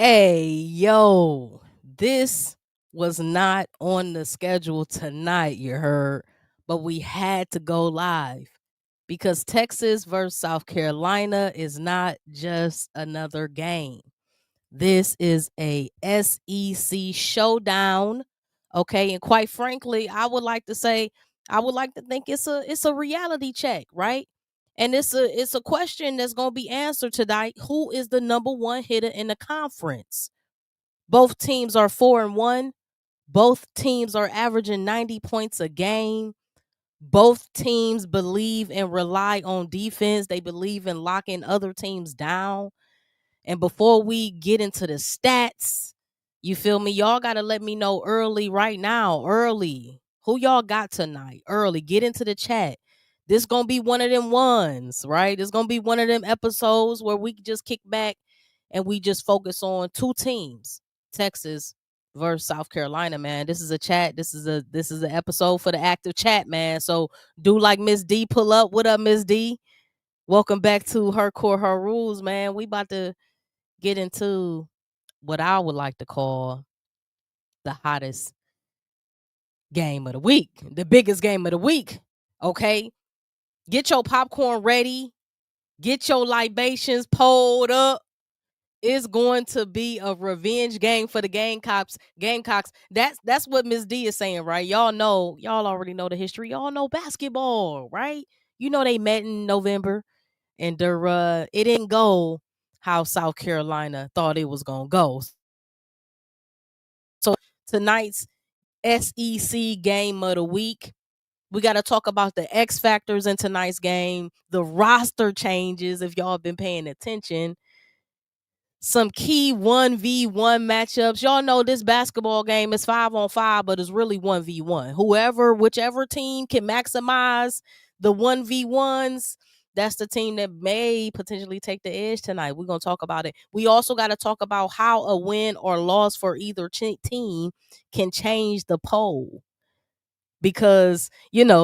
Hey, yo, this was not on the schedule tonight, you heard, but we had to go live because Texas versus South Carolina is not just another game. This is a SEC showdown, okay? And quite frankly, I would like to think it's a reality check, right? And it's a question that's going to be answered tonight. Who is the number 1 hitter in the conference? Both teams are 4-1. Both teams are averaging 90 points a game. Both teams believe and rely on defense. They believe in locking other teams down. And before we get into the stats, you feel me? Y'all got to let me know early right now, early. Who y'all got tonight? Early. Get into the chat. This going to be one of them ones, right? This going to be one of them episodes where we just kick back and we just focus on two teams, Texas versus South Carolina, man. This is a chat. This is an episode for the active chat, man. So do like Miss D, pull up. What up, Miss D? Welcome back to Her Core, Her Rules, man. We about to get into what I would like to call the hottest game of the week, the biggest game of the week. Okay. Get your popcorn ready. Get your libations pulled up. It's going to be a revenge game for the Gamecocks. Gamecocks. That's what Miss D is saying, right? Y'all already know the history. Y'all know basketball, right? You know they met in November and it didn't go how South Carolina thought it was gonna go. So tonight's SEC game of the week. We got to talk about the X factors in tonight's game, the roster changes, if y'all been paying attention, some key 1v1 matchups. Y'all know this basketball game is 5-on-5, but it's really 1v1. Whichever team can maximize the 1v1s, that's the team that may potentially take the edge tonight. We're going to talk about it. We also got to talk about how a win or loss for either team can change the poll. Because,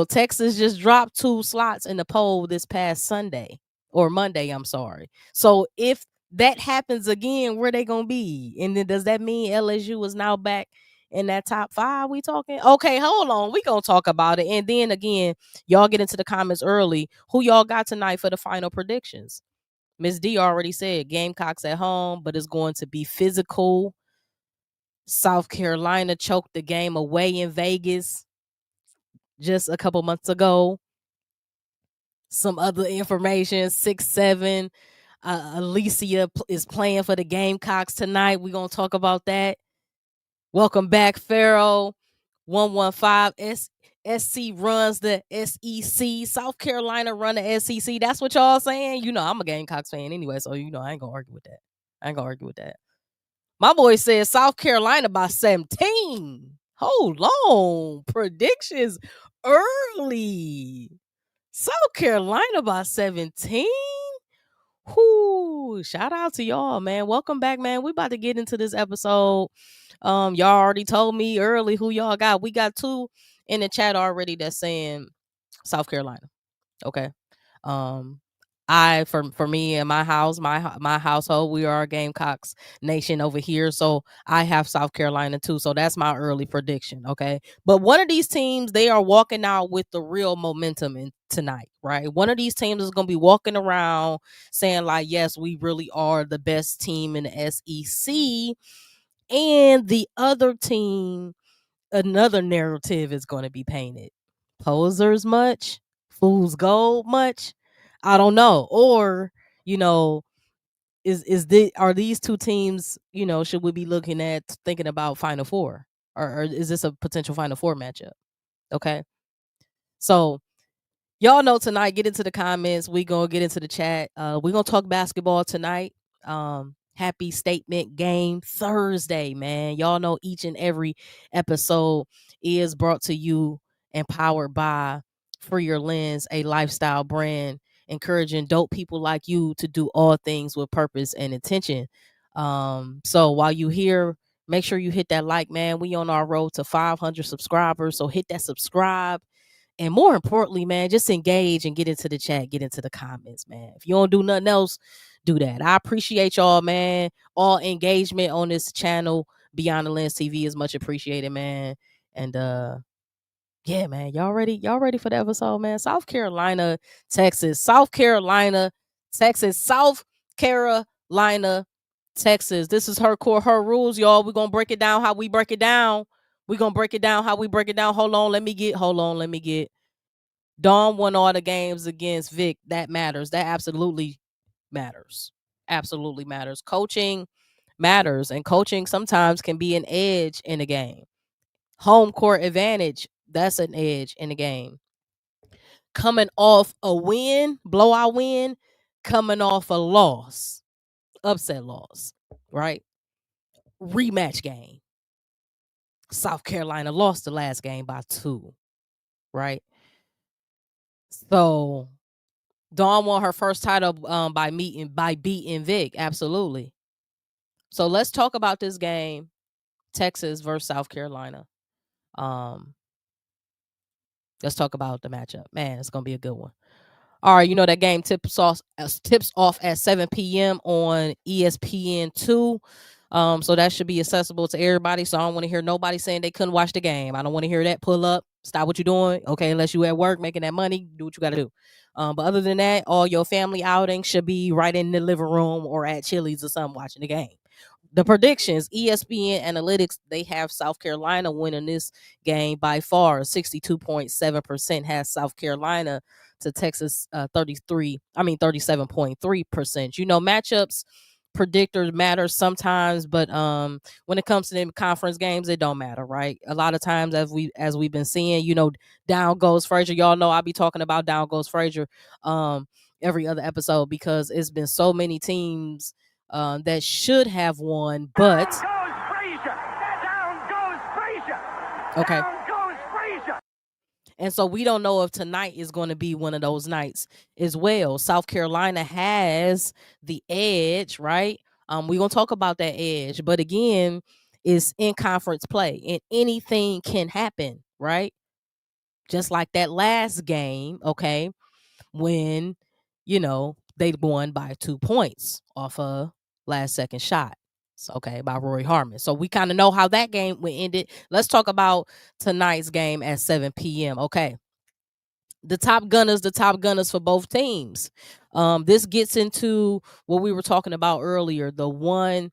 Texas just dropped 2 slots in the poll this past Sunday or Monday, I'm sorry. So if that happens again, where they going to be? And then does that mean LSU is now back in that top 5 we talking? Okay, hold on. We going to talk about it. And then again, y'all get into the comments early. Who y'all got tonight for the final predictions? Miss D already said Gamecocks at home, but it's going to be physical. South Carolina choked the game away in Vegas just a couple months ago. Some other information, 6-7. Alicia is playing for the Gamecocks tonight. We're going to talk about that. Welcome back, Pharaoh. 115 SC runs the SEC. South Carolina run the SEC. That's what y'all saying? I'm a Gamecocks fan anyway, so I ain't going to argue with that. My boy said South Carolina by 17. Hold on. Predictions early. South Carolina by 17. Whoo! Shout out to y'all, man. Welcome back, man. We about to get into this episode. Y'all already told me early who y'all got. We got 2 in the chat already that's saying South Carolina. Okay. For me and my house, my household, we are a Gamecocks nation over here. So I have South Carolina too. So that's my early prediction. Okay. But one of these teams, they are walking out with the real momentum tonight, right? One of these teams is going to be walking around saying like, yes, we really are the best team in the SEC. And the other team, another narrative is going to be painted. Posers much? Fool's gold much? I don't know. Or, are these 2 teams, should we be looking at thinking about Final Four? Or is this a potential Final Four matchup? Okay. So y'all know tonight, get into the comments. We gonna get into the chat. We're gonna talk basketball tonight. Happy Statement Game Thursday, man. Y'all know each and every episode is brought to you and powered by Free Your Lens, a lifestyle brand encouraging dope people like you to do all things with purpose and intention. So while you here, make sure you hit that like, man. We on our road to 500 subscribers, so hit that subscribe. And more importantly, man, just engage and get into the chat, get into the comments, man. If you don't do nothing else, do that. I appreciate y'all, man. All engagement on this channel, Beyond the Lens TV, is much appreciated, man. And yeah, man, y'all ready for the episode, man? South Carolina, Texas, South Carolina, Texas, South Carolina, Texas. This is her core, her rules, y'all. We're gonna break it down how we break it down. We're gonna break it down how we break it down. Hold on, let me get. Dawn won all the games against Vic. That matters. That absolutely matters. Absolutely matters. Coaching matters, and coaching sometimes can be an edge in a game. Home court advantage, that's an edge in the game. Coming off a win, blowout win, coming off a loss, upset loss, right? Rematch game. South Carolina lost the last game by 2, right? So Dawn won her first title by beating Vic, absolutely. So let's talk about this game, Texas versus South Carolina. Let's talk about the matchup. Man, it's gonna be a good one. All right, that game tips off at 7 p.m. on ESPN2. So that should be accessible to everybody. So I don't want to hear nobody saying they couldn't watch the game. I don't want to hear that. Pull up, stop what you're doing. Okay, unless you at work making that money, do what you got to do. But other than that, all your family outings should be right in the living room or at Chili's or something watching the game. The predictions, ESPN Analytics, they have South Carolina winning this game by far. 62.7% has South Carolina to Texas 37.3%. Matchups predictors matter sometimes, but when it comes to them conference games, it don't matter, right? A lot of times, as we've been seeing, down goes Frazier. Y'all know I'll be talking about down goes Frazier every other episode, because it's been so many teams that should have won, but down goes Frazier. Okay. Down goes Frazier. And so we don't know if tonight is going to be one of those nights as well. South Carolina has the edge, right? We're going to talk about that edge, but again, it's in conference play and anything can happen, right? Just like that last game, okay, when they won by 2 points off a last second shot. So, okay, by Rory Harmon. So we kind of know how that game went ended. Let's talk about tonight's game at 7 p.m. Okay. The top gunners for both teams. This gets into what we were talking about earlier, the 1v1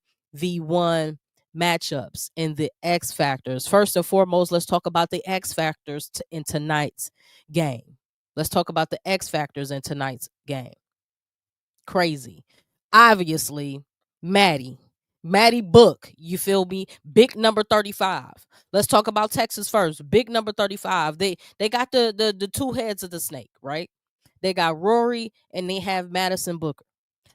matchups and the X factors. First and foremost, let's talk about the X factors in tonight's game. Let's talk about the X factors in tonight's game. Crazy. Obviously, Maddie Book, you feel me? Big number 35. Let's talk about Texas first. Big number 35. They got the two heads of the snake, right? They got Rory and they have Madison Booker.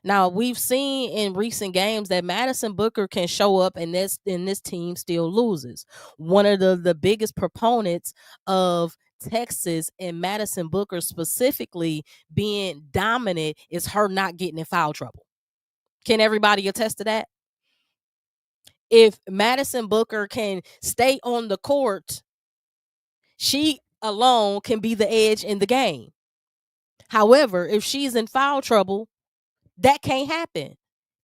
Now, we've seen in recent games that Madison Booker can show up and this team still loses. One of the biggest proponents of Texas and Madison Booker specifically being dominant is her not getting in foul trouble. Can everybody attest to that? If Madison Booker can stay on the court, she alone can be the edge in the game. However, if she's in foul trouble, that can't happen.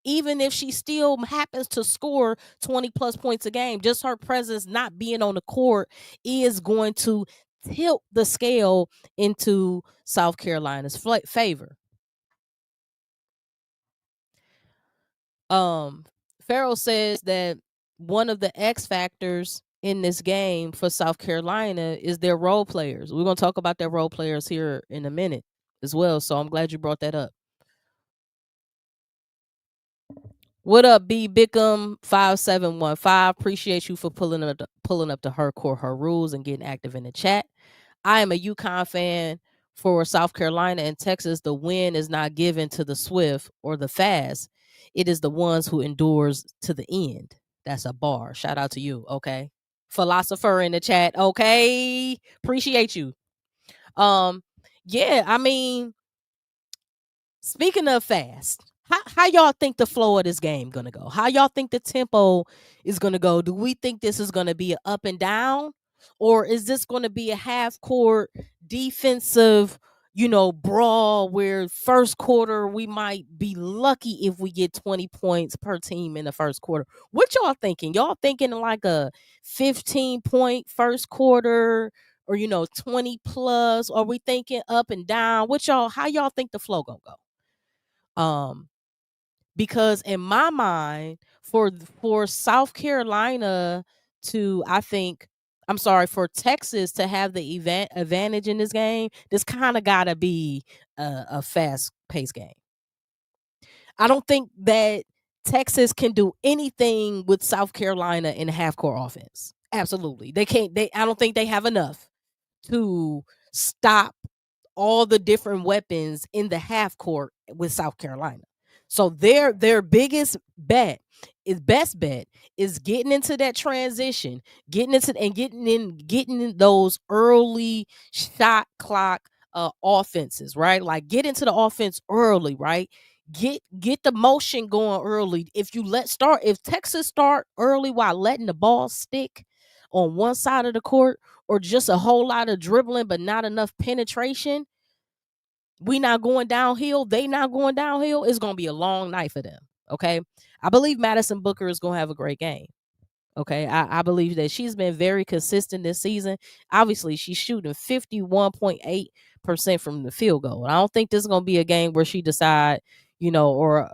Even if she still happens to score 20 plus points a game, just her presence not being on the court is going to tilt the scale into South Carolina's favor. Farrell says that one of the X factors in this game for South Carolina is their role players. We're going to talk about their role players here in a minute as well, so I'm glad you brought that up. What up, B Bickham 5715? Appreciate you for pulling up the her core, her rules, and getting active in the chat. I am a UConn fan. For South Carolina and Texas, the win is not given to the swift or the fast. It is the ones who endures to the end. That's a bar. Shout out to you. Okay, philosopher in the chat. Okay, appreciate you. Yeah, I mean, speaking of fast, how y'all think the flow of this game gonna go? How y'all think the tempo is gonna go? Do we think this is gonna be an up and down, or is this gonna be a half court defensive, brawl where first quarter we might be lucky if we get 20 points per team in the first quarter. What y'all thinking? Y'all thinking like a 15-point first quarter or 20 plus? Or we thinking up and down? How y'all think the flow gonna go? Because in my mind, for South Carolina to, I think, I'm sorry, for Texas to have the advantage in this game, this kind of gotta be a fast paced game. I don't think that Texas can do anything with South Carolina in half court offense. Absolutely, they can't. I don't think they have enough to stop all the different weapons in the half court with South Carolina. So their best bet is getting into that transition, getting in those early shot clock offenses, right? Like get into the offense early, right? Get the motion going early. If Texas start early while letting the ball stick on one side of the court, or just a whole lot of dribbling but not enough penetration, we not going downhill, they not going downhill, it's going to be a long night for them. Okay. I believe Madison Booker is going to have a great game. Okay. I believe that she's been very consistent this season. Obviously, she's shooting 51.8% from the field goal. I don't think this is going to be a game where she decide, or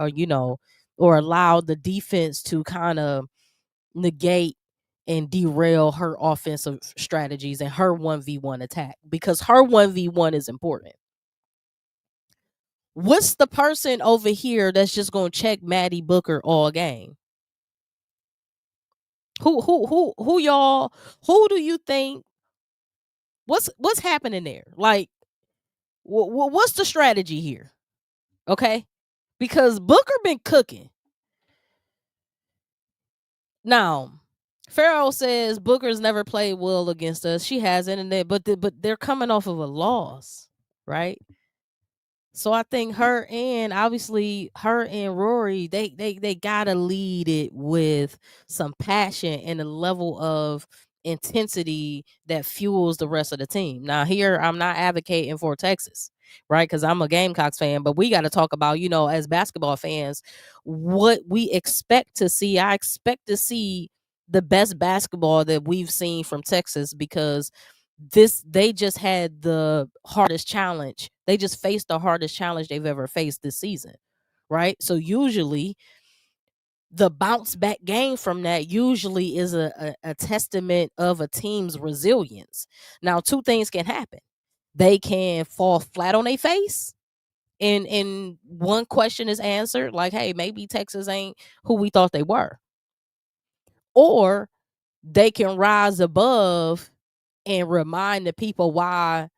allow the defense to kind of negate and derail her offensive strategies and her 1v1 attack, because her 1v1 is important. What's the person over here that's just gonna check Maddie Booker all game? Who y'all? Who do you think? What's happening there? Like, what's the strategy here? Okay, because Booker been cooking. Now, Farrell says Booker's never played well against us. She hasn't, but they're coming off of a loss, right? So I think her and Rory, they gotta lead it with some passion and a level of intensity that fuels the rest of the team. Now here, I'm not advocating for Texas, right? Because I'm a Gamecocks fan, but we got to talk about, as basketball fans, what we expect to see. I expect to see the best basketball that we've seen from Texas, because they just had the hardest challenge. They just faced the hardest challenge they've ever faced this season, right? So usually the bounce back game from that usually is a testament of a team's resilience. Now, two things can happen. They can fall flat on their face, and one question is answered, like, hey, maybe Texas ain't who we thought they were. Or they can rise above and remind the people why,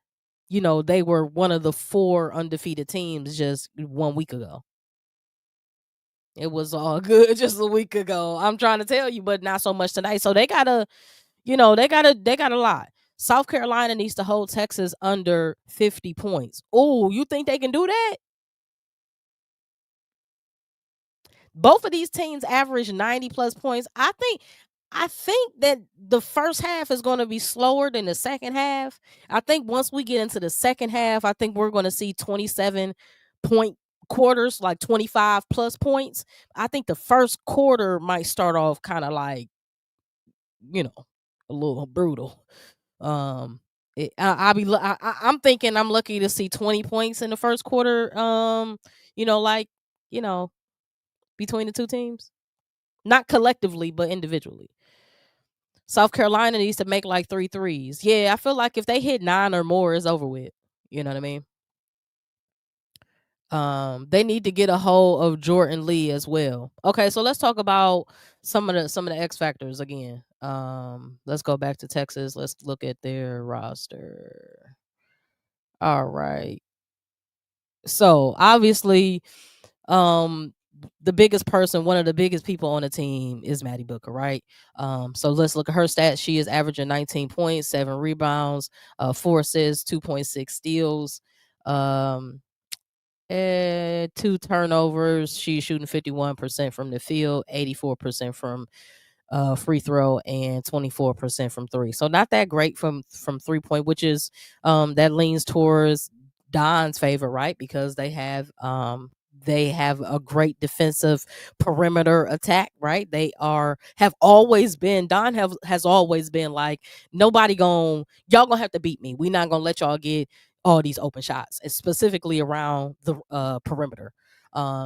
they were one of the 4 undefeated teams just 1 week ago. It was all good just a week ago. I'm trying to tell you, but not so much tonight. So they gotta, they got a lot. South Carolina needs to hold Texas under 50 points. Oh, you think they can do that? Both of these teams average 90 plus points. I think that the first half is going to be slower than the second half. I think once we get into the second half, I think we're going to see 27-point quarters, like 25 plus points. I think the first quarter might start off kind of like, a little brutal. I'm thinking I'm lucky to see 20 points in the first quarter. Between the two teams, not collectively, but individually. South Carolina needs to make like 3 threes. Yeah, I feel like if they hit 9 or more, it's over with. You know what I mean? They need to get a hold of Jordan Lee as well. Okay, so let's talk about some of the X factors again. Let's go back to Texas. Let's look at their roster. All right. So obviously, the biggest person, one of the biggest people on the team is Maddie Booker, right? So let's look at her stats. She is averaging 19 points, 7 rebounds, 4 assists, 2.6 steals, 2 turnovers. She's shooting 51% from the field, 84% from free throw, and 24% from 3. So not that great from 3-point, which is that leans towards Don's favor, right? Because they have a great defensive perimeter attack, right? They have always been has always been like, nobody y'all gonna have to beat me. We're not gonna let y'all get all these open shots, and specifically around the perimeter.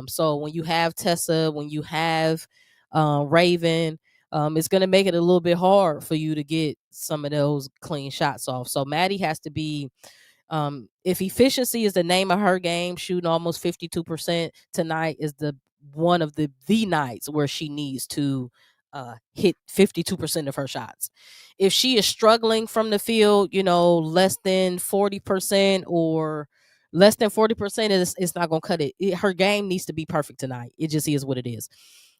So when you have Tessa, when you have Raven, it's going to make it a little bit hard for you to get some of those clean shots off. So Maddie has to be, if efficiency is the name of her game, shooting almost 52% tonight is the one of the nights where she needs to hit 52% of her shots. If she is struggling from the field, less than 40% or less than 40%, it's not going to cut it. Her game needs to be perfect tonight. It just is what it is.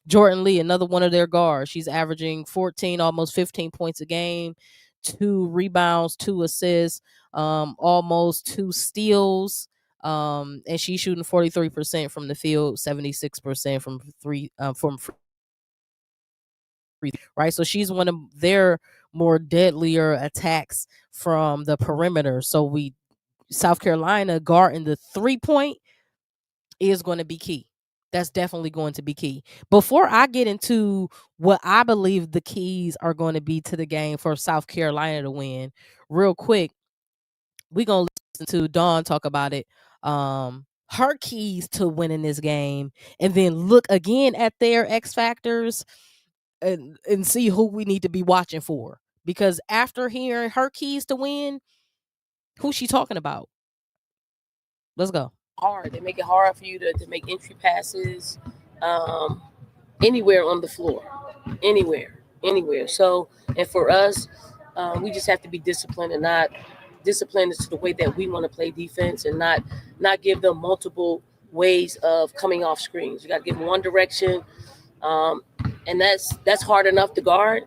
Jordan Lee, another one of their guards. She's averaging 14, almost 15 points a game, 2 rebounds, 2 assists, almost 2 steals. And she's shooting 43% from the field, 76% from free, right? So she's one of their more deadlier attacks from the perimeter. So South Carolina guarding the 3-point is going to be key. That's definitely going to be key. Before I get into what I believe the keys are going to be to the game for South Carolina to win, real quick, we're going to listen to Dawn talk about it. Her keys to winning this game, and then look again at their X factors and see who we need to be watching for. Because after hearing her keys to win, who's she talking about? Let's go. Hard. They make it hard for you to make entry passes anywhere on the floor. Anywhere. So, and for us, we just have to be disciplined and not disciplined to the way that we want to play defense, and not give them multiple ways of coming off screens. You got to give them one direction, and that's hard enough to guard.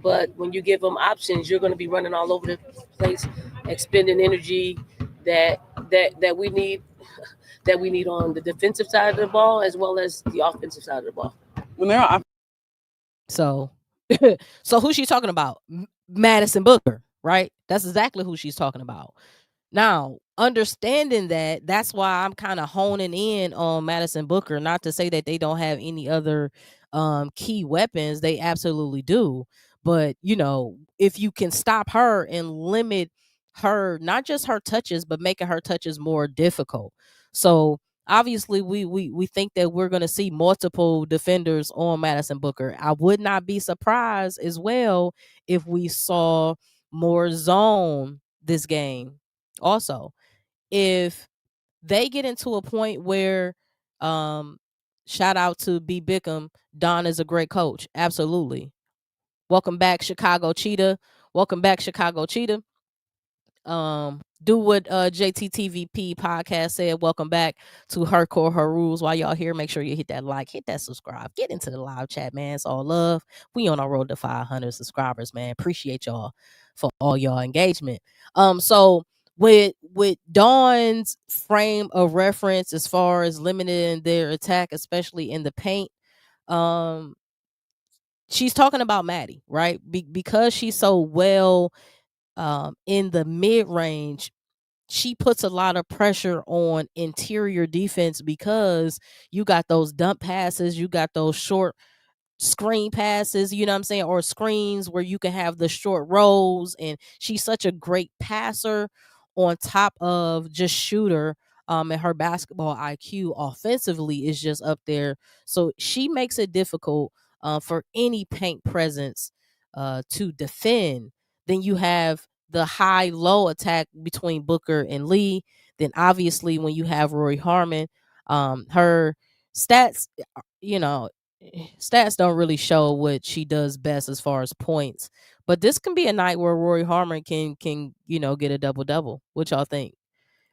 But when you give them options, you're going to be running all over the place, expending energy that we need on the defensive side of the ball as well as the offensive side of the ball. When they're on, So, so who's she talking about? Madison Booker, right? That's exactly who she's talking about. Now, understanding that, that's why I'm kind of honing in on Madison Booker. Not to say that they don't have any other key weapons. They absolutely do. But, if you can stop her and limit her, not just her touches, but making her touches more difficult. So obviously we think that we're going to see multiple defenders on Madison Booker. I would not be surprised as well if we saw more zone this game. Also, if they get into a point where, shout out to B. Bickham, Don is a great coach. Absolutely. Welcome back, Chicago Cheetah. Welcome back, Chicago Cheetah. Do what JTTVP podcast said. Welcome back to Her Core, Her Rules. While y'all here, make sure you hit that like, hit that subscribe, get into the live chat, man. It's all love. We on our road to 500 subscribers, man. Appreciate y'all for all y'all engagement. So with Dawn's frame of reference as far as limiting their attack, especially in the paint, she's talking about Maddie, right? Because she's so well in the mid range, she puts a lot of pressure on interior defense because you got those dump passes, you got those short screen passes, you know what I'm saying, or screens where you can have the short rolls. And she's such a great passer on top of just shooter. And her basketball IQ offensively is just up there. So she makes it difficult for any paint presence to defend. Then you have the high-low attack between Booker and Lee. Then obviously when you have Rory Harmon, her stats, stats don't really show what she does best as far as points. But this can be a night where Rory Harmon can get a double-double. What y'all think?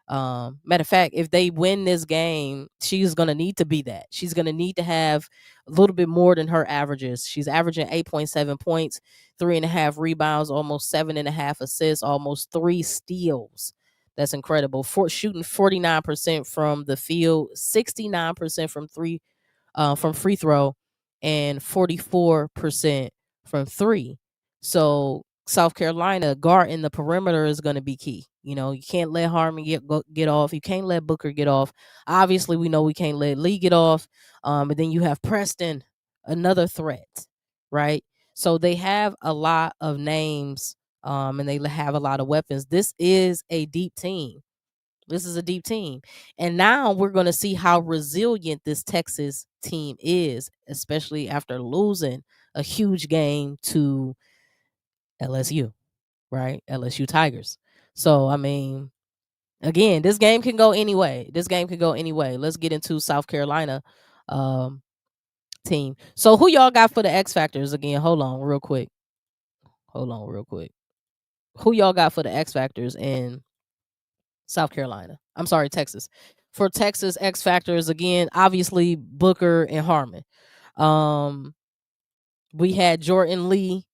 Matter of fact, if they win this game, she's going to need to be that. She's going to need to have a little bit more than her averages. She's averaging 8.7 points, 3.5 rebounds, almost 7.5 assists, almost 3 steals. That's incredible. Shooting 49% from the field, 69% from free throw, and 44% from 3. So South Carolina guarding the perimeter is going to be key. You can't let Harmon get off. You can't let Booker get off. Obviously, we know we can't let Lee get off. And then you have Preston, another threat, right? So they have a lot of names, and they have a lot of weapons. This is a deep team. This is a deep team. And now we're going to see how resilient this Texas team is, especially after losing a huge game to LSU, right? LSU Tigers. So, I mean, again, this game can go any way. This game can go any way. Let's get into South Carolina um, team. So, who y'all got for the X Factors again? Hold on, real quick. Who y'all got for the X Factors in South Carolina? I'm sorry, Texas. For Texas X Factors again, obviously Booker and Harmon. Um, we had Jordan Lee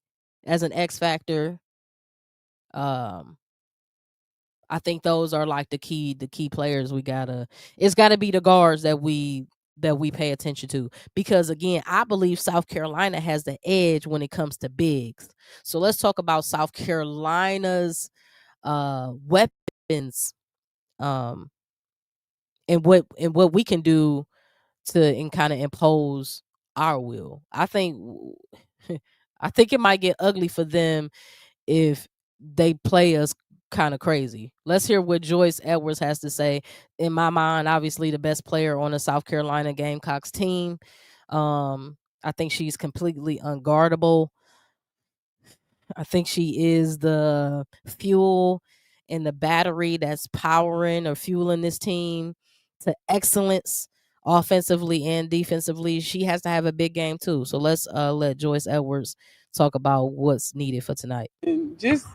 as an X Factor. Um, I think those are like the key players it's gotta be the guards that we pay attention to, because again, I believe South Carolina has the edge when it comes to bigs. So let's talk about South Carolina's weapons, um and what we can do to and kind of impose our will. I think I think it might get ugly for them if they play us kind of crazy. Let's hear what Joyce Edwards has to say. In my mind, obviously the best player on the South Carolina Gamecocks team. I think she's completely unguardable. I think she is the fuel and the battery that's powering or fueling this team to excellence offensively and defensively. She has to have a big game too. So let's let Joyce Edwards talk about what's needed for tonight. And just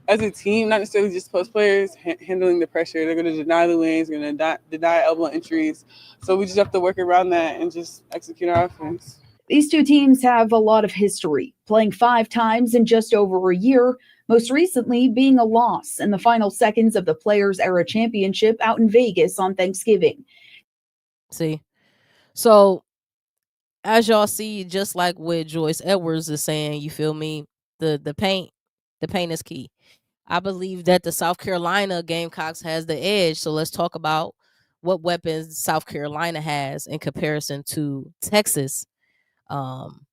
as a team, not necessarily just post players, handling the pressure. They're going to deny the lanes, going to deny elbow entries. So we just have to work around that and just execute our offense. These two teams have a lot of history, playing 5 times in just over a year, most recently being a loss in the final seconds of the Players Era Championship out in Vegas on Thanksgiving. See? So, as y'all see, just like what Joyce Edwards is saying, you feel me? The paint is key. I believe that the South Carolina Gamecocks has the edge. So let's talk about what weapons South Carolina has in comparison to Texas, um,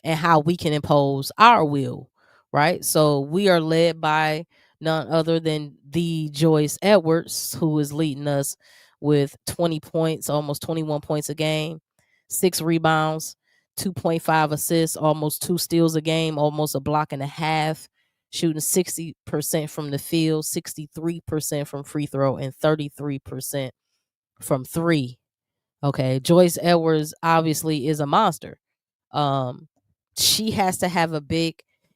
and how we can impose our will, right? So we are led by none other than the Joyce Edwards, who is leading us with 20 points, almost 21 points a game, 6 rebounds, 2.5 assists, almost 2 steals a game, almost a block and a half, shooting 60% from the field, 63% from free throw, and 33% from three. Okay, Joyce Edwards obviously is a monster. Um, she has to have a big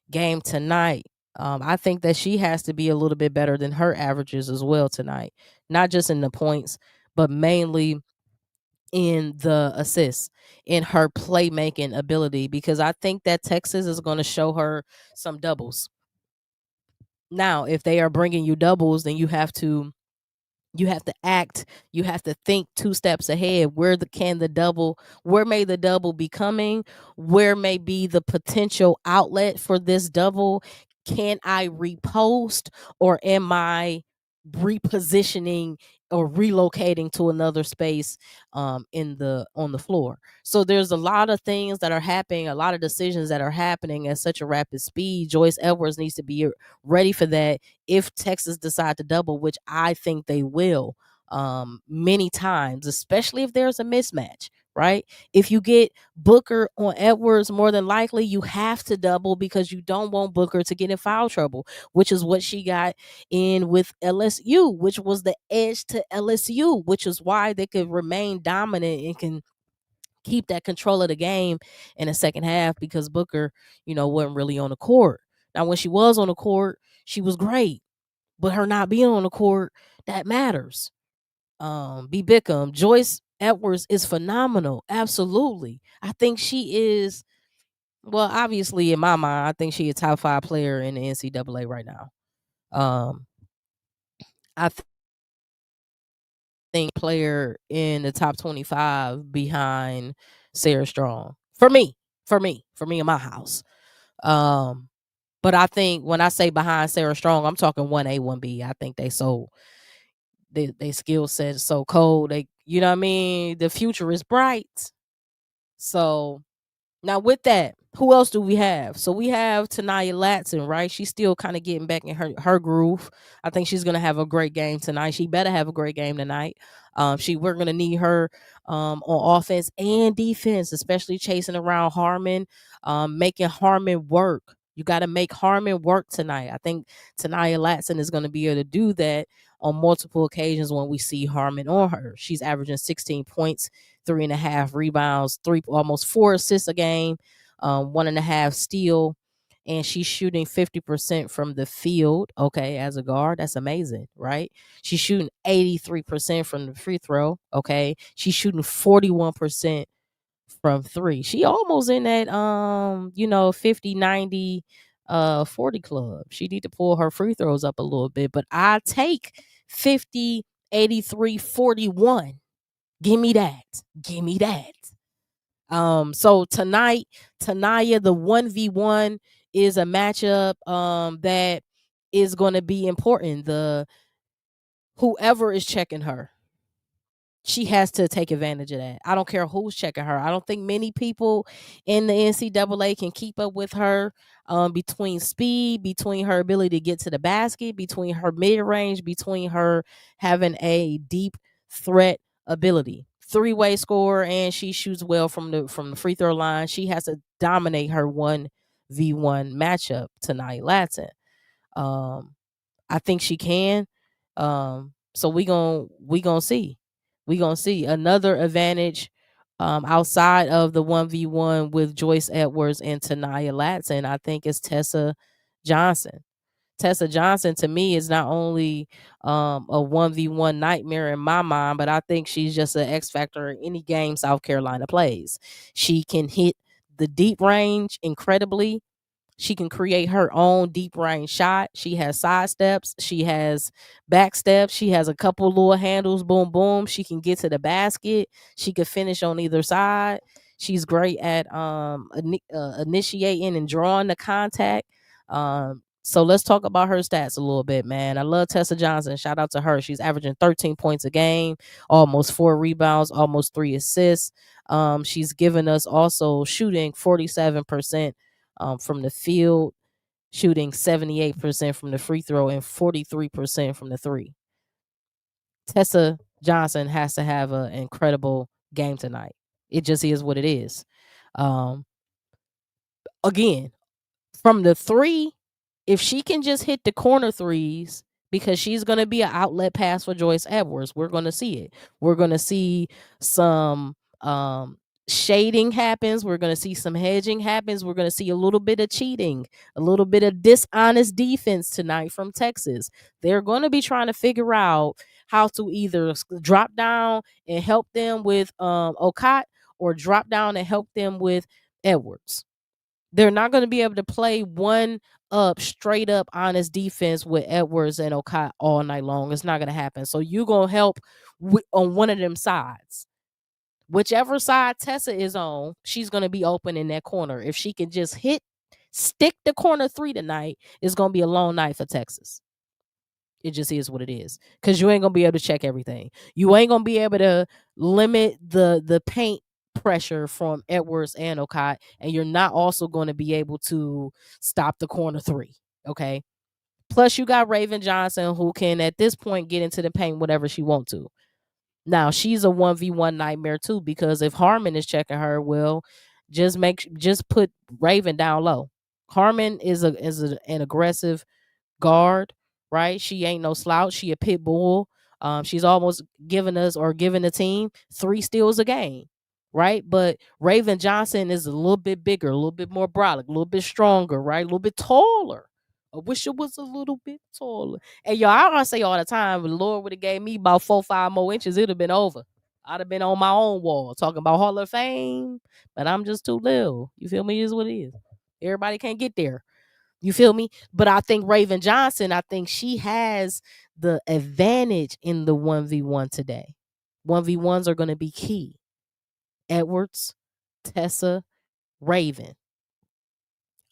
game tonight. I think that she has to be a little bit better than her averages as well tonight, not just in the points, but mainly in the assists, in her playmaking ability, because I think that Texas is going to show her some doubles. Now, if they are bringing you doubles, then you have to act, you have to think 2 steps ahead. Where may the double be coming? Where may be the potential outlet for this double? Can I repost, or am I repositioning or relocating to another space on the floor? So there's a lot of things that are happening, a lot of decisions that are happening at such a rapid speed. Joyce Edwards needs to be ready for that if Texas decide to double, which I think they will, many times, especially if there's a mismatch, right? If you get Booker on Edwards, more than likely you have to double, because you don't want Booker to get in foul trouble, which is what she got in with LSU, which was the edge to LSU, which is why they could remain dominant and can keep that control of the game in the second half, because Booker, wasn't really on the court. Now, when she was on the court, she was great, but her not being on the court, that matters. B. Bickham, Joyce Edwards is phenomenal. Absolutely. I think she is, well, obviously in my mind, I think she a top 5 player in the NCAA right now. I think player in the top 25 behind Sarah Strong. For me in my house. Um But I think when I say behind Sarah Strong, I'm talking 1A, 1B. I think they skill set is so cold. You know what I mean? The future is bright. So now with that, who else do we have? So we have Tanaya Latson, right? She's still kind of getting back in her groove. I think she's gonna have a great game tonight. She better have a great game tonight. We're gonna need her on offense and defense, especially chasing around Harmon, making Harmon work. You got to make Harmon work tonight. I think Tanaya Latson is going to be able to do that on multiple occasions when we see Harmon on her. She's averaging 16 points, 3.5 rebounds, almost 4 assists a game, 1.5 steal, and she's shooting 50% from the field. Okay, as a guard, that's amazing, right? She's shooting 83% from the free throw. Okay, she's shooting 41% from 3. She almost in that 50, 90, 40 club. She need to pull her free throws up a little bit, but I take 50, 83, 41. Give me that. Give me that. So tonight, Tanaya, the 1v1 is a matchup that is going to be important. Whoever is checking her, she has to take advantage of that. I don't care who's checking her. I don't think many people in the NCAA can keep up with her, between speed, between her ability to get to the basket, between her mid-range, between her having a deep threat ability. Three-way scorer, and she shoots well from the free throw line. She has to dominate her 1v1 matchup tonight, Latson. I think she can. So we gonna see. We gonna see another advantage outside of the 1v1 with Joyce Edwards and Tanaya Latson. I think it's Tessa Johnson. Tessa Johnson to me is not only a 1v1 nightmare in my mind, but I think she's just an X factor in any game South Carolina plays. She can hit the deep range incredibly. She can create her own deep range shot. She has side steps. She has back steps. She has a couple little handles. Boom, boom. She can get to the basket. She could finish on either side. She's great at initiating and drawing the contact. So let's talk about her stats a little bit, man. I love Tessa Johnson. Shout out to her. She's averaging 13 points a game, almost 4 rebounds, almost 3 assists. She's given us also shooting 47% from the field, shooting 78% from the free throw and 43% from the 3. Tessa Johnson has to have an incredible game tonight. It just is what it is. Again, from the 3, if she can just hit the corner threes, because she's going to be an outlet pass for Joyce Edwards, we're going to see it. We're going to see some shading happens. We're going to see some hedging happens. We're going to see a little bit of cheating, a little bit of dishonest defense tonight from Texas. They're going to be trying to figure out how to either drop down and help them with Okot, or drop down and help them with Edwards. They're not going to be able to play one up, straight up, honest defense with Edwards and Okot all night long. It's not going to happen. So you're going to help on one of them sides. Whichever side Tessa is on, she's going to be open in that corner. If she can just stick the corner 3 tonight, it's going to be a long night for Texas. It just is what it is. Because you ain't going to be able to check everything. You ain't going to be able to limit the paint pressure from Edwards and Okot, and you're not also going to be able to stop the corner 3. Okay. Plus, you got Raven Johnson, who can at this point get into the paint whatever she wants to. Now she's a 1v1 nightmare too, because if Harmon is checking her, well, just put Raven down low. Harmon is an aggressive guard, right? She ain't no slouch. She a pit bull. She's almost giving the team 3 steals a game, right? But Raven Johnson is a little bit bigger, a little bit more brolic, a little bit stronger, right? A little bit taller. I wish it was a little bit taller. And y'all, I don't say all the time, but the Lord would have gave me about 4-5 more inches, it'd have been over. I'd have been on my own wall talking about Hall of Fame, but I'm just too little. You feel me? It is what it is. Everybody can't get there. You feel me? But I think Raven Johnson, I think she has the advantage in the 1v1 today. 1v1s are going to be key. Edwards, Tessa, Raven.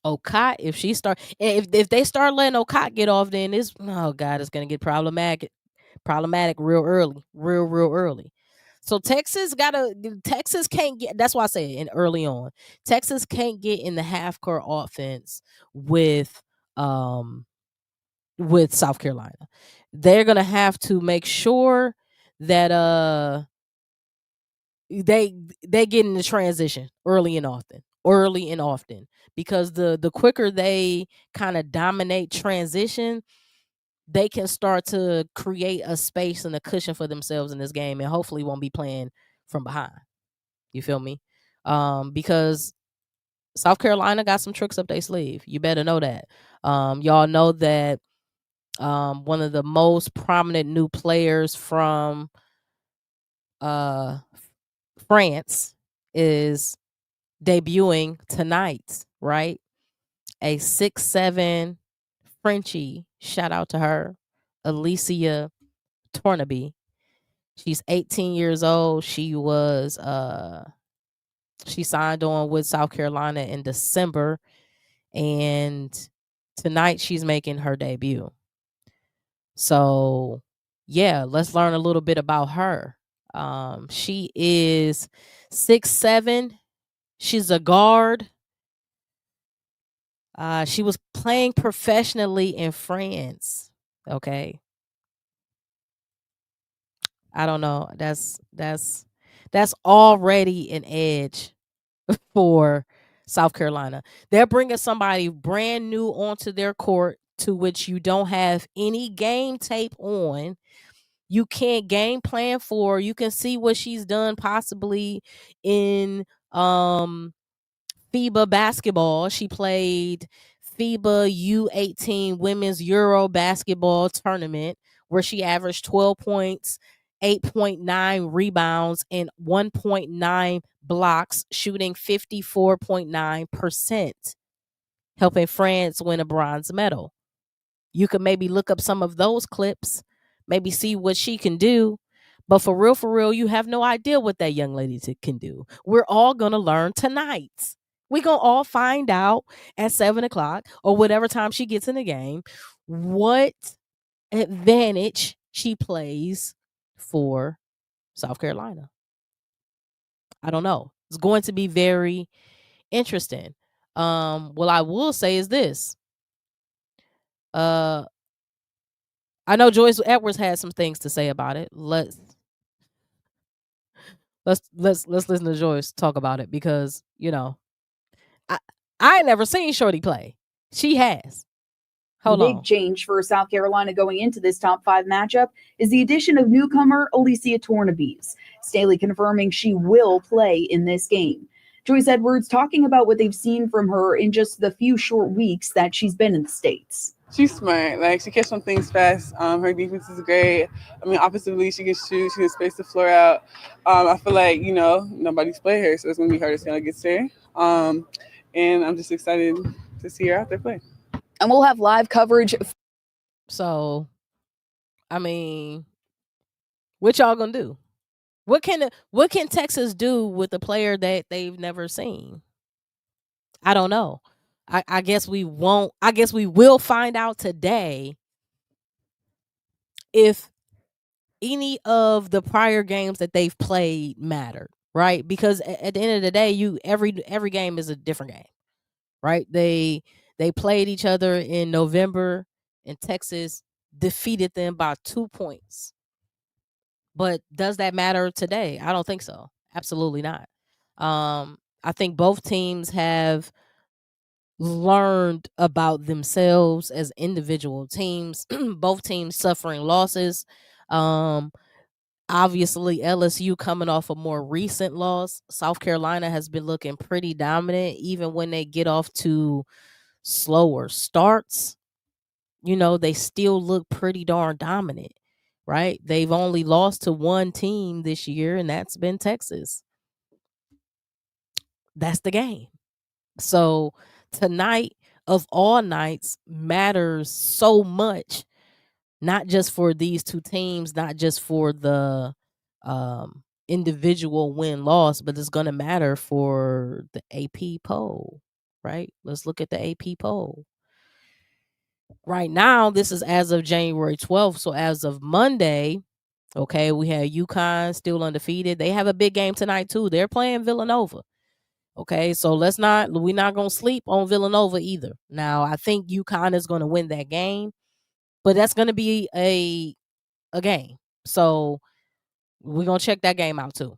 Okot, if they start letting Okot get off, then it's gonna get problematic real early, real early. So Texas can't get. That's why I say it, early on. Texas can't get in the half court offense with um with South Carolina. They're gonna have to make sure that they get in the transition early and often, because the quicker they kind of dominate transition, they can start to create a space and a cushion for themselves in this game, and hopefully won't be playing from behind. You feel me? Because South Carolina got some tricks up their sleeve. You better know that. Y'all know that one of the most prominent new players from uh France is debuting tonight, right? A 6'7" Frenchie, shout out to her, Alicia Tornaby. She's 18 years old. She signed on with South Carolina in December, and tonight she's making her debut. So, yeah, let's learn a little bit about her. She is 6'7". She's a guard. She was playing professionally in France. Okay. I don't know. That's already an edge for South Carolina. They're bringing somebody brand new onto their court, to which you don't have any game tape on. You can't game plan for. You can see what she's done possibly in FIBA basketball. She played FIBA U18 Women's Euro Basketball Tournament, where she averaged 12 points, 8.9 rebounds, and 1.9 blocks, shooting 54.9%, helping France win a bronze medal. You could maybe look up some of those clips, maybe see what she can do. But for real, you have no idea what that young lady can do. We're all going to learn tonight. We're going to all find out at 7 o'clock or whatever time she gets in the game what advantage she plays for South Carolina. I don't know. It's going to be very interesting. What I will say is this. I know Joyce Edwards has some things to say about it. Let's listen to Joyce talk about it, because I ain't never seen Shorty play. She has. Hold Big on. change for South Carolina going into this top 5 matchup is the addition of newcomer Alicia Tornabies. Staley confirming she will play in this game. Joyce Edwards talking about what they've seen from her in just the few short weeks that she's been in the States. She's smart. Like, she catches on things fast. Her defense is great. I mean, offensively, she can shoot. She can space the floor out. I feel like, nobody's played her, so it's going to be hard to see how it gets there. And I'm just excited to see her out there play. And we'll have live coverage. So, I mean, what y'all gonna do? What can Texas do with a player that they've never seen? I don't know. I guess we won't. I guess we will find out today if any of the prior games that they've played mattered, right? Because at the end of the day, every game is a different game, right? They played each other in November, and Texas defeated them by 2 points. But does that matter today? I don't think so. Absolutely not. I think both teams have learned about themselves as individual teams. Both teams suffering losses. Obviously, LSU coming off a more recent loss. South Carolina has been looking pretty dominant, even when they get off to slower starts. They still look pretty darn dominant, right? They've only lost to one team this year, and that's been Texas. That's the game. So tonight, of all nights, matters so much, not just for these two teams, not just for the individual win-loss, but it's going to matter for the AP poll. right? Let's look at the AP poll. Right now, this is as of January 12th. So as of Monday, okay, we have UConn still undefeated. They have a big game tonight too. They're playing Villanova. Okay, so we're not gonna sleep on Villanova either. Now, I think UConn is gonna win that game, but that's gonna be a game. So we're gonna check that game out too.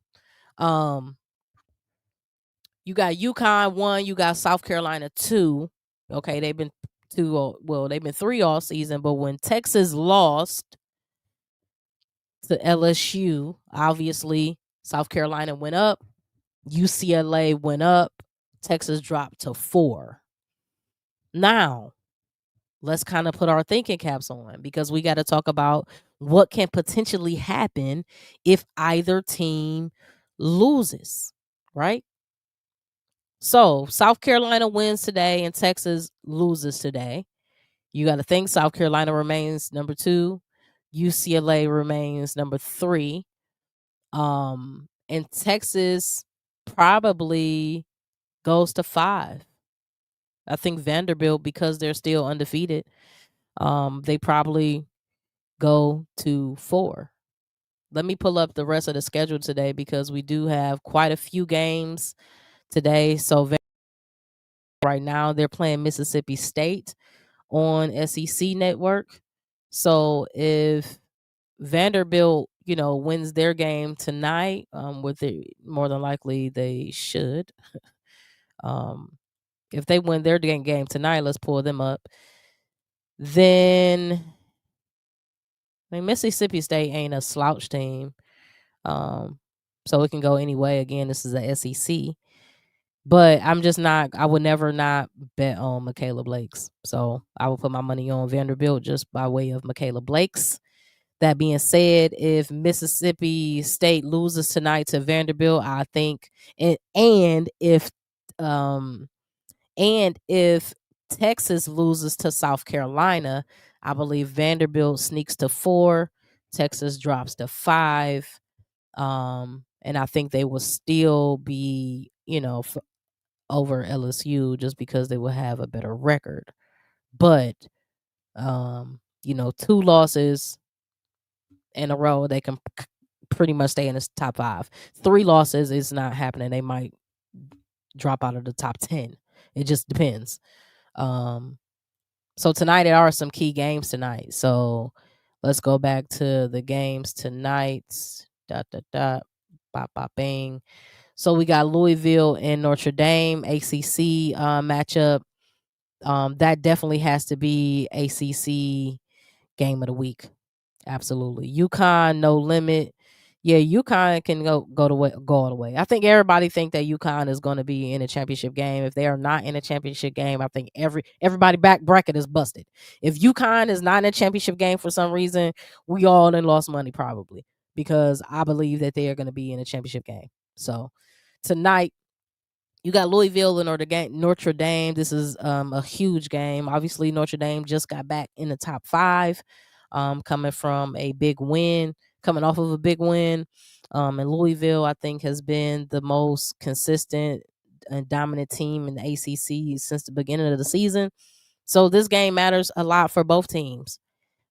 You got UConn 1, you got South Carolina 2. Okay, they've been 2, well, they've been 3 all season, but when Texas lost to LSU, obviously South Carolina went up, UCLA went up, Texas dropped to 4. Now, let's kind of put our thinking caps on because we got to talk about what can potentially happen if either team loses, right? So, South Carolina wins today and Texas loses today. You got to think South Carolina remains number 2, UCLA remains number 3. And Texas probably goes to 5. I think Vanderbilt, because they're still undefeated, they probably go to 4. Let me pull up the rest of the schedule today because we do have quite a few games today. So right now they're playing Mississippi State on SEC Network. So if Vanderbilt, wins their game tonight, more than likely they should. If they win their game tonight, let's pull them up. Then, Mississippi State ain't a slouch team, so it can go any way. Again, this is the SEC, but I would never not bet on Michaela Blake's. So I would put my money on Vanderbilt just by way of Michaela Blake's. That being said, if Mississippi State loses tonight to Vanderbilt, I think, and if Texas loses to South Carolina, I believe Vanderbilt sneaks to 4, Texas drops to 5, and I think they will still be, over LSU just because they will have a better record. But 2 losses in a row, they can pretty much stay in the top 5. 3 losses is not happening. They might drop out of the top 10. It just depends. So tonight there are some key games tonight. So let's go back to the games tonight. Bop, bop, bang. So we got Louisville and Notre Dame ACC matchup. That definitely has to be ACC game of the week. Absolutely. UConn, no limit. Yeah, UConn can go all the way. I think everybody think that UConn is going to be in a championship game. If they are not in a championship game, I think everybody back bracket is busted. If UConn is not in a championship game for some reason, we all done lost money probably because I believe that they are going to be in a championship game. So tonight, you got Louisville and Notre Dame. This is a huge game. Obviously, Notre Dame just got back in the top 5, coming from a big win, coming off of a big win. And Louisville, I think, has been the most consistent and dominant team in the ACC since the beginning of the season. So this game matters a lot for both teams.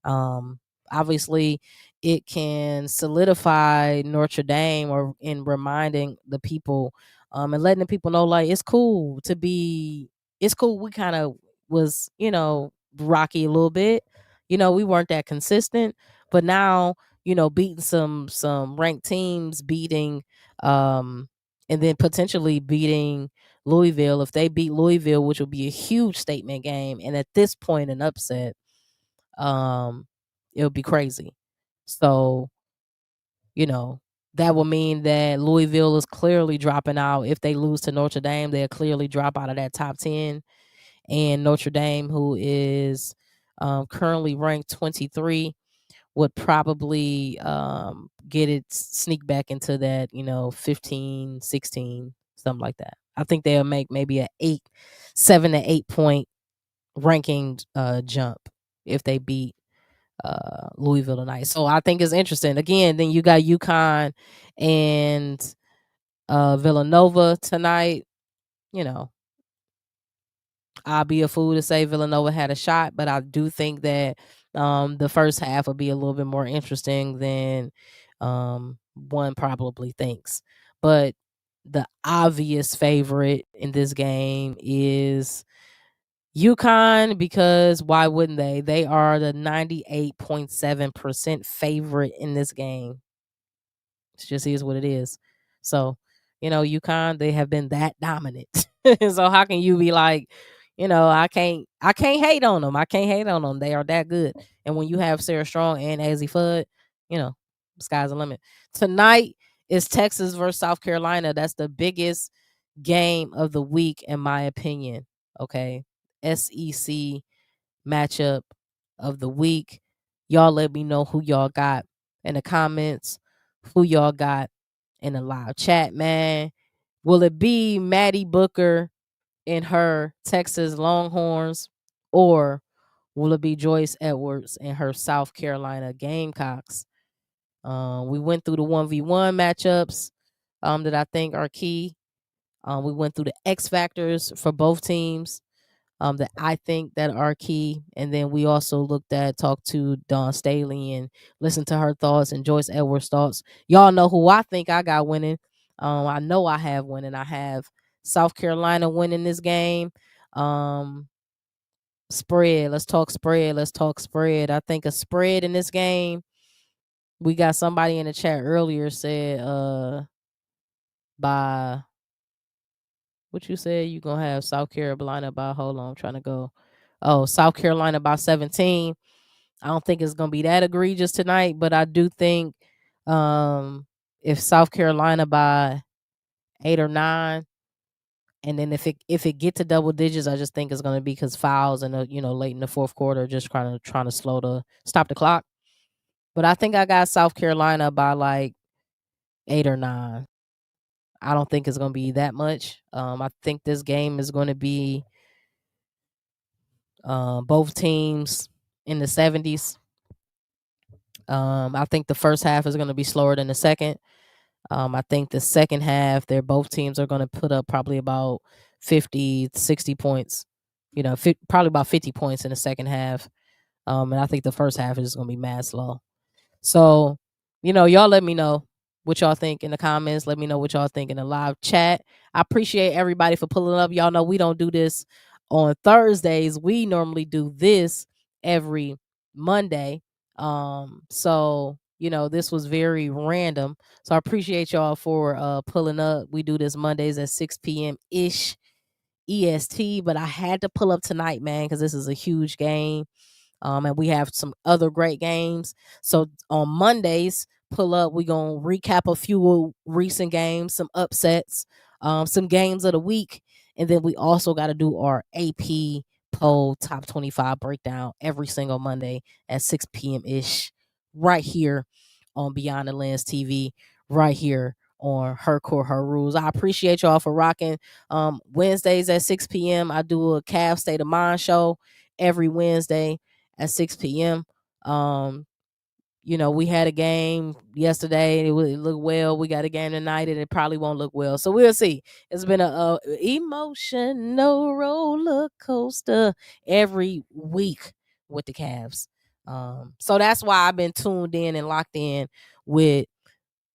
Obviously, it can solidify Notre Dame or in reminding the people and letting the people know, like, it's cool. We kind of was, rocky a little bit. We weren't that consistent, but now, beating some ranked teams, and then potentially beating Louisville. If they beat Louisville, which would be a huge statement game, and at this point an upset, it would be crazy. So, that will mean that Louisville is clearly dropping out. If they lose to Notre Dame, they'll clearly drop out of that top 10. And Notre Dame, who is currently ranked 23, would probably sneak back into that, 15, 16, something like that. I think they'll make maybe a 7 to 8 point ranking jump if they beat Louisville tonight. So I think it's interesting. Again, then you got UConn and Villanova tonight. I'll be a fool to say Villanova had a shot, but I do think that the first half will be a little bit more interesting than one probably thinks. But the obvious favorite in this game is UConn, because why wouldn't they? They are the 98.7% favorite in this game. It just is what it is. So, UConn, they have been that dominant. So how can you be like, I can't hate on them. I can't hate on them. They are that good. And when you have Sarah Strong and Azzy Fudd, sky's the limit. Tonight is Texas versus South Carolina. That's the biggest game of the week, in my opinion. Okay. SEC matchup of the week. Y'all let me know who y'all got in the comments, who y'all got in the live chat, man. Will it be Maddie Booker in her Texas Longhorns, or will it be Joyce Edwards in her South Carolina Gamecocks? We went through the 1v1 matchups that I think are key. We went through the X factors for both teams that I think that are key. And then we also talked to Dawn Staley and listened to her thoughts and Joyce Edwards' thoughts. Y'all know who I think I got winning. I know I have winning. I have South Carolina winning this game. Spread. Let's talk spread. I think a spread in this game. We got somebody in the chat earlier said by what you said you gonna have South Carolina by, hold on, I'm trying to go. Oh, South Carolina by 17. I don't think it's gonna be that egregious tonight, but I do think if South Carolina by 8 or 9, and then if it get to double digits, I just think it's gonna be because fouls and late in the fourth quarter, just trying to stop the clock. But I think I got South Carolina by like 8 or 9. I don't think it's gonna be that much. I think this game is gonna be both teams in the 70s. I think the first half is going to be slower than the second. I think the second half, both teams are going to put up probably about 50, 60 points. Probably about 50 points in the second half. And I think the first half is going to be mad slow. So, y'all let me know what y'all think in the comments. Let me know what y'all think in the live chat. I appreciate everybody for pulling up. Y'all know we don't do this on Thursdays. We normally do this every Monday. So, this was very random. So I appreciate y'all for pulling up. We do this Mondays at 6 p.m. ish EST, but I had to pull up tonight, man, because this is a huge game. And we have some other great games. So on Mondays, pull up. We're going to recap a few recent games, some upsets, some games of the week. And then we also got to do our AP poll top 25 breakdown every single Monday at 6 p.m. ish, right here on Beyond the Lens TV, right here on Her Court, Her Rules. I appreciate y'all for rocking. Wednesdays at 6 p.m. I do a Cavs State of Mind show every Wednesday at 6 p.m. We had a game yesterday. It looked well. We got a game tonight, and it probably won't look well. So we'll see. It's been a emotional roller coaster every week with the Cavs. So that's why I've been tuned in and locked in with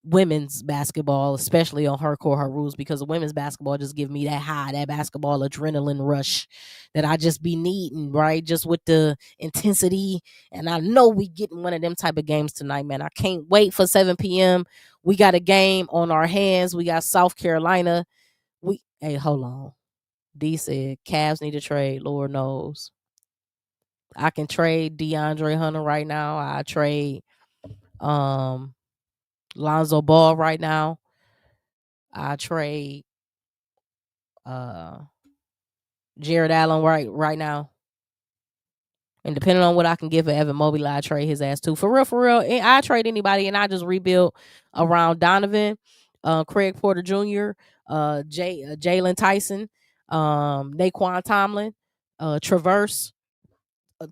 women's basketball, especially on Her Court, Her Rules, because women's basketball just give me that high, that basketball adrenaline rush that I just be needing, right? Just with the intensity. And I know we getting one of them type of games tonight, man. I can't wait for 7 p.m. We got a game on our hands. We got South Carolina. Hey, hold on. D said Cavs need to trade. Lord knows. I can trade DeAndre Hunter right now. I trade Lonzo Ball right now. I trade Jared Allen right now. And depending on what I can get for Evan Mobley, I trade his ass too. For real. And I trade anybody, and I just rebuild around Donovan, Craig Porter Jr., Jalen Tyson, Naquan Tomlin, Traverse,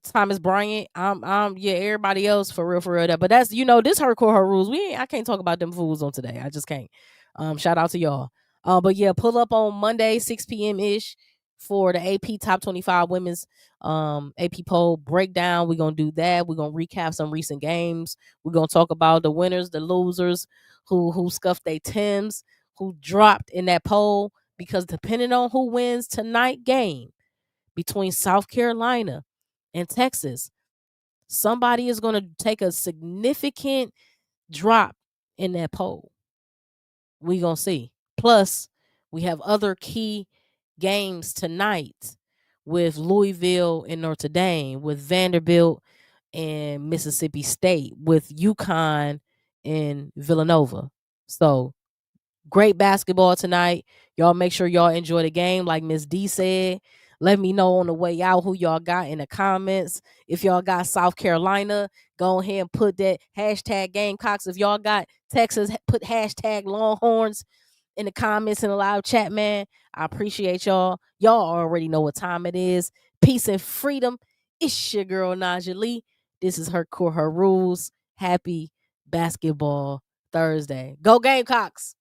Thomas Bryant. Everybody else for real. But that's this Her Court, Her Rules. I can't talk about them fools on today. I just can't. Shout out to y'all. But yeah, pull up on Monday 6 p.m. ish. for the AP Top 25 Women's AP poll breakdown. We're going to do that. We're going to recap some recent games. We're going to talk about the winners, the losers, who scuffed their Tims, who dropped in that poll, because depending on who wins tonight game between South Carolina and Texas, somebody is going to take a significant drop in that poll. We going to see. Plus, we have other key games tonight with Louisville and Notre Dame, with Vanderbilt and Mississippi State, with UConn and Villanova. So, great basketball tonight. Y'all make sure y'all enjoy the game. Like Miss D said, let me know on the way out who y'all got in the comments. If y'all got South Carolina, go ahead and put that hashtag Gamecocks. If y'all got Texas, put hashtag Longhorns in the comments in the live chat, man. I appreciate y'all. Y'all already know what time it is. Peace and freedom. It's your girl Naja Lee. This is her core, her rules. Happy basketball Thursday. Go Gamecocks.